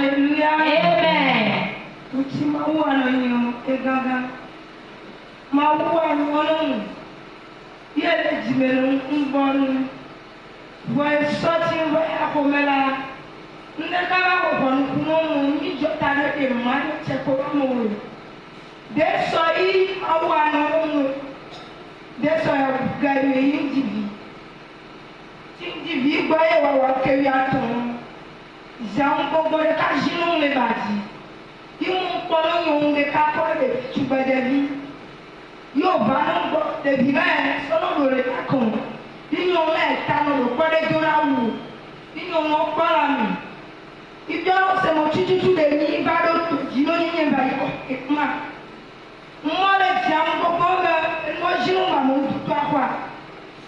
Alléluia. Amen. Uchi maua no nyo egaga. Maua no yele jimelu mbonu. Boy sorting boy akomela. Ndekala ko pon kuno ni jota de mari cheko mo. De so yi maua no de so gari yin jibi. Tin jibi boy wa kewi aton. Jean Bobo de Cajino le badi. Ils m'ont parlé de capot de Tuba de vie. Yo, Banon de Vivain, solo de Tacon. Ils n'ont pas le pas de Doraou. Ils n'ont pas la nuit. Ils doivent se motiver tout de nuit, Bado, Gino, et moi. Moi, le Jean Bobo, moi, Gino, maman, tout à quoi.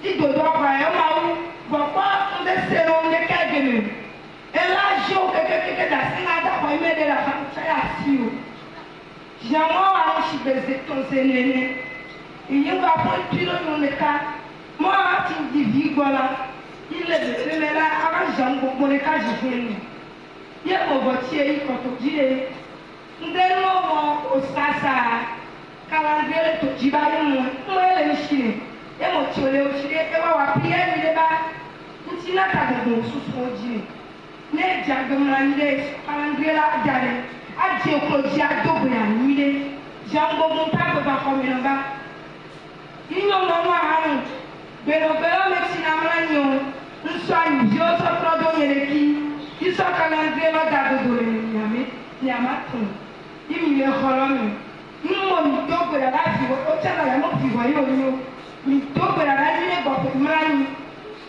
Ils doivent avoir un maou. Pourquoi on essaie de quelqu'un? Et là, j'ai quelqu'un qui a de la femme. J'ai un mot à l'enchibaiser ton sénéné. Il y a un peu de dans le cas. Moi, je dis vie, voilà. Il est là, avant Jean pour le cas, je viens. Il y a un votier, quand on dit, nous devons au Sasa, calendrier, tout dit, moi, je suis et mon tio, et on prier, il est là. Nous sommes là, nous sommes là. Ne diagrammer calendrier la dare adie koji adogo ya nile jango monta baba komenga inyo mama hanu bero mexina mlanyo nsani yo so prodo yeleki iso calendrier la dagogo nyama tun imi le kholomi imo mi dogo ya la fi o chala ya mo fi wa yo mi dogo ya la ni go pe mrani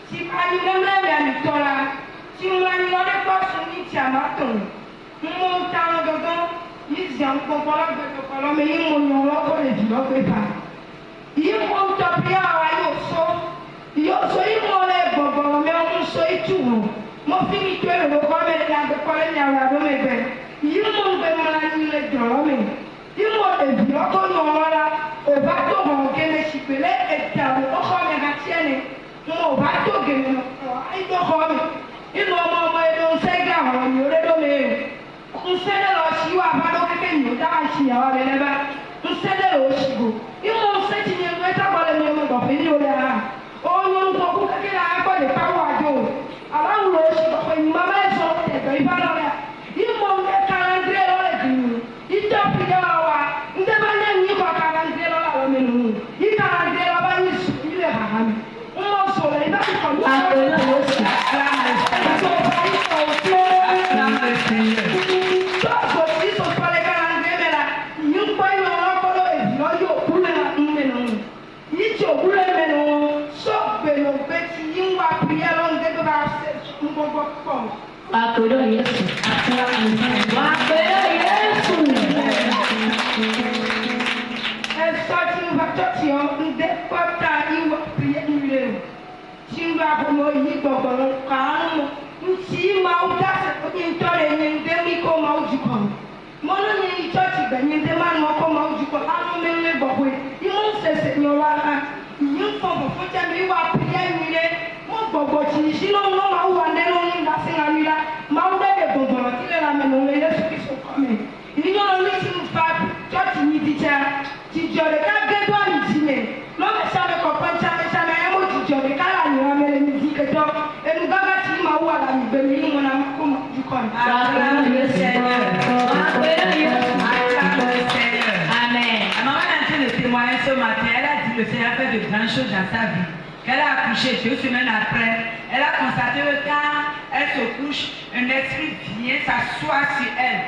ti ani nemre ya ni tola. Si on a mis les poches, on y a maton. On monte en dedans, ils ont compris le colon, mais ils m'ont encore les villes, ils m'ont tapé à Yosso. Yosso, ils m'ont les bobos, mais on s'est tout. Mon fils, tu es le roi, mais il y a de quoi il y a la bonne. Ils m'ont demandé les dromes. Ils m'ont les villes, qu'on a au bateau, on a gagné chipelé, et t'as le roi, mais la tienne. Mon bateau, gagné, il doit rendre. Il m'a dit que c'est grave, on y aurait donné. On sait de l'ochio à Bado Kékéni, Tachi, à Valeba. On sait de l'ochio. Ils m'ont dit qu'il y a un peu de temps pour venir au Léa. On y a un peu de temps de Pawado. Avant l'ochio, il m'a dit que il va là. Ils m'ont dit que calendrier dans les dîmes. Ils t'ont pris à la ils demandent ni quoi calendrier dans la menu. Ils calendrier là-bas, il est rare. On m'a soleil, il va se faire. Le Seigneur fait de grandes choses dans sa vie. Qu'elle a accouché 2 semaines après, elle a constaté que quand elle se couche, un esprit vient s'asseoir sur elle.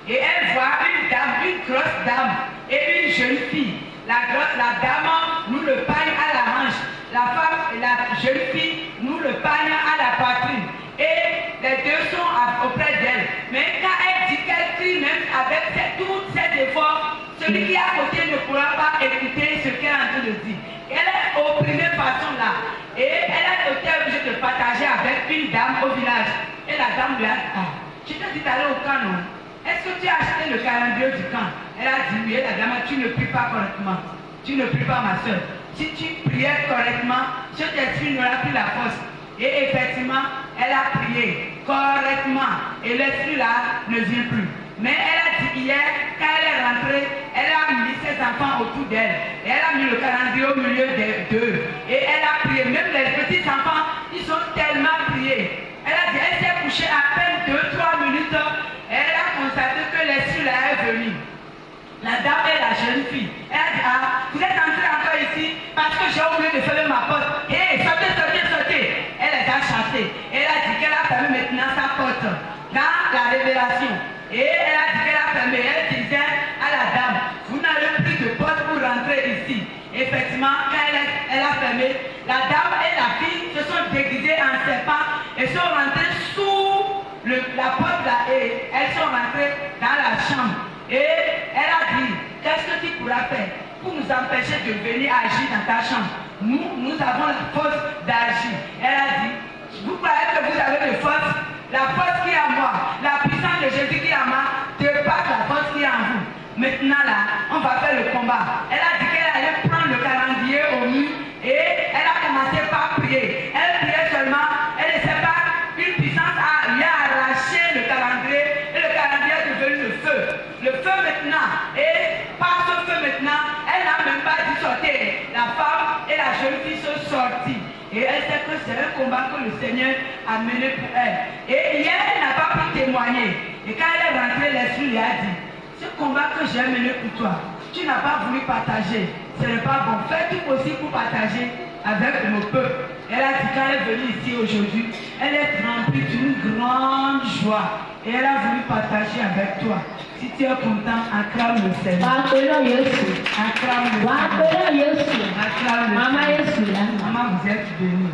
Et elle voit une dame, une grosse dame et une jeune fille. La dame nous le pagne à la hanche. La femme et la jeune fille nous le pagne à la poitrine. Et les deux sont auprès d'elle. Mais quand elle dit qu'elle crie même avec tous ses efforts, celui qui est à côté ne pourra pas écouter ce qu'elle est en train de dire. Elle est opprimée façon là. Et elle a été obligée de partager avec une dame au village. Et la dame lui a dit, ah, je t'ai dit d'aller au camp, non? Est-ce que tu as acheté le calendrier du camp? Elle a dit oui. Et la dame, tu ne pries pas correctement. Tu ne pries pas, ma soeur. Si tu priais correctement, cet esprit n'aura plus la force. Et effectivement, elle a prié. correctement. Et l'esprit là ne vient plus. Mais elle a dit hier, quand elle est rentrée, elle a mis ses enfants autour d'elle. Et elle a mis le calendrier au milieu d'eux. Et elle a prié. Même les petits enfants, ils ont tellement prié. Elle a dit, elle s'est couchée à peine 2-3 minutes. Et elle a constaté que l'esprit là est venu. La dame est la jeune fille. Elle a dit, ah, vous êtes entrée encore ici parce que j'ai oublié de fermer ma porte. Hé, sautez, sautez, sautez. Elle les a chassés. Elle a dit qu'elle a fermé maintenant sa porte dans la révélation. Et elle a dit qu'elle a fermé. Elle disait à la dame, vous n'avez plus de porte pour rentrer ici. Effectivement, quand elle a fermé, la dame et la fille se sont déguisées en serpent et sont rentrées sous la porte là et elles sont rentrées dans la chambre. Et elle a dit, qu'est-ce que tu pourras faire pour nous empêcher de venir agir dans ta chambre? Nous avons la force d'agir. Elle a dit, vous croyez que vous avez de force? La force qui est en moi, la puissance de Jésus qui est en moi, dépasse la force qui est en vous. Maintenant là, on va faire le combat. Elle a dit qu'elle allait prendre le calendrier au mur et elle a commencé par prier. Elle priait seulement, elle ne sait pas, une puissance lui a arraché le calendrier et le calendrier est devenu le feu. Le feu maintenant, et par ce feu maintenant, elle n'a même pas dit sortir. La femme et la jeune fille sont sorties. Et elle sait que c'est un combat que le Seigneur a mené pour elle. Et hier, elle n'a pas pu témoigner. Et quand elle est rentrée, l'esprit lui a dit, ce combat que j'ai mené pour toi, tu n'as pas voulu partager. Ce n'est pas bon. Fais tout possible pour partager avec mon peuple. Elle a dit, quand elle est venue ici aujourd'hui, elle est remplie d'une grande joie. Et elle a voulu partager avec toi. Si tu es content, acclame le Seigneur. Acclame le Seigneur. Acclame le Seigneur. Maman, vous êtes bénis.